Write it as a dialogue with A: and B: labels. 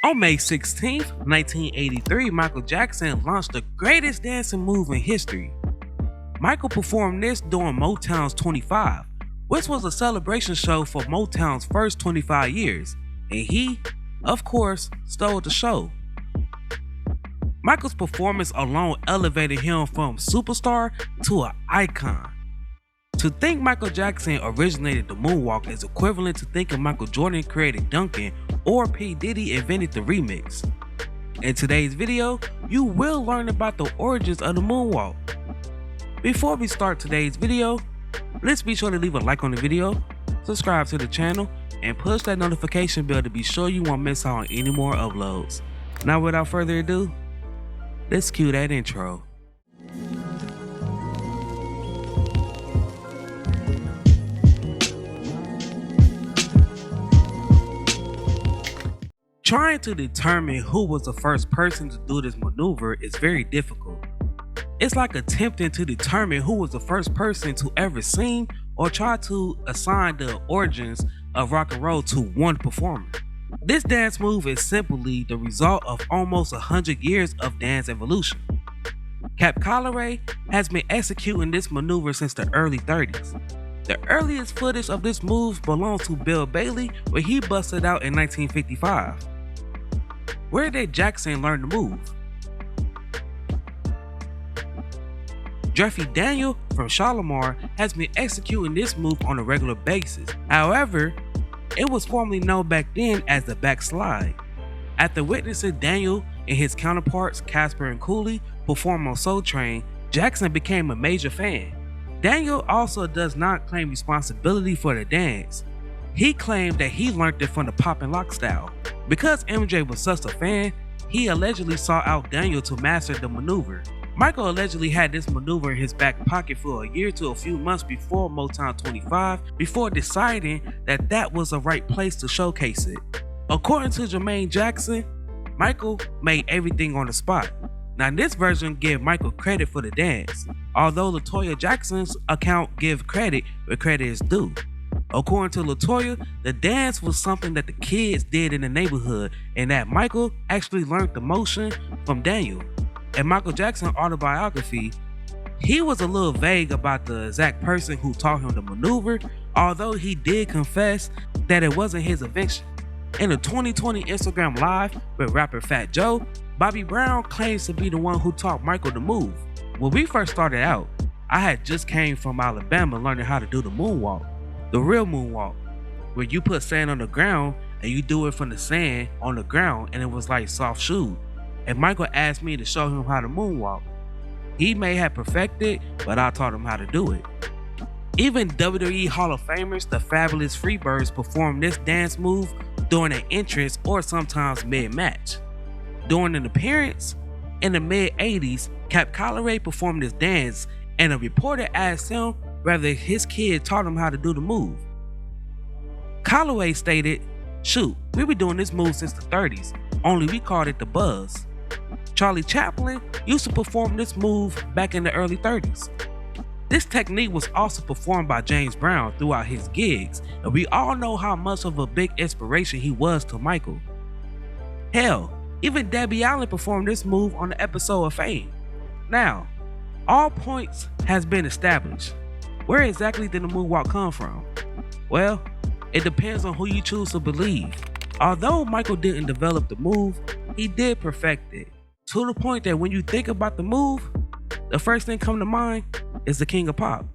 A: On May 16, 1983, Michael Jackson launched the greatest dancing move in history. Michael performed this during Motown's 25, which was a celebration show for Motown's first 25 years, and he, of course, stole the show. Michael's performance alone elevated him from superstar to an icon. To think Michael Jackson originated the moonwalk is equivalent to thinking Michael Jordan created Duncan or P. Diddy invented the remix. In today's video, you will learn about the origins of the moonwalk. Before we start today's video, let's be sure to leave a like on the video, subscribe to the channel, and push that notification bell to be sure you won't miss out on any more uploads. Now without further ado, let's cue that intro. Trying to determine who was the first person to do this maneuver is very difficult. It's like attempting to determine who was the first person to ever sing or try to assign the origins of rock and roll to one performer. This dance move is simply the result of almost 100 years of dance evolution. Cap Calloway has been executing this maneuver since the early 30s. The earliest footage of this move belongs to Bill Bailey, where he busted out in 1955. Where did Jackson learn the move? Jeffrey Daniel from Shalimar has been executing this move on a regular basis. However, it was formerly known back then as the backslide. After witnessing Daniel and his counterparts Casper and Cooley perform on Soul Train, Jackson became a major fan. Daniel also does not claim responsibility for the dance. He claimed that he learned it from the pop and lock style. Because MJ was such a fan, he allegedly sought out Daniel to master the maneuver. Michael allegedly had this maneuver in his back pocket for a year to a few months before Motown 25, before deciding that that was the right place to showcase it. According to Jermaine Jackson, Michael made everything on the spot. Now this version gives Michael credit for the dance, although LaToya Jackson's account gives credit where credit is due. According to LaToya, the dance was something that the kids did in the neighborhood and that Michael actually learned the motion from Daniel. In Michael Jackson's autobiography, he was a little vague about the exact person who taught him the maneuver, although he did confess that it wasn't his invention. In a 2020 Instagram Live with rapper Fat Joe, Bobby Brown claims to be the one who taught Michael the move. When we first started out, I had just came from Alabama learning how to do the moonwalk, the real moonwalk, where you put sand on the ground and you do it from the sand on the ground and it was like soft shoe. And Michael asked me to show him how to moonwalk. He may have perfected, but I taught him how to do it. Even WWE Hall of Famers, the Fabulous Freebirds, perform this dance move during an entrance or sometimes mid-match. During an appearance in the mid-80s, Cap Calloway performed this dance and a reporter asked him whether his kid taught him how to do the move. Calloway stated, "Shoot, we been doing this move since the 30s, only we called it the buzz." Charlie Chaplin used to perform this move back in the early 30s. This technique was also performed by James Brown throughout his gigs, and we all know how much of a big inspiration he was to Michael. Hell, even Debbie Allen performed this move on the episode of Fame. Now, all points has been established. Where exactly did the moonwalk come from? Well, it depends on who you choose to believe. Although Michael didn't develop the move, he did perfect it, to the point that when you think about the move, the first thing come to mind is the King of Pop.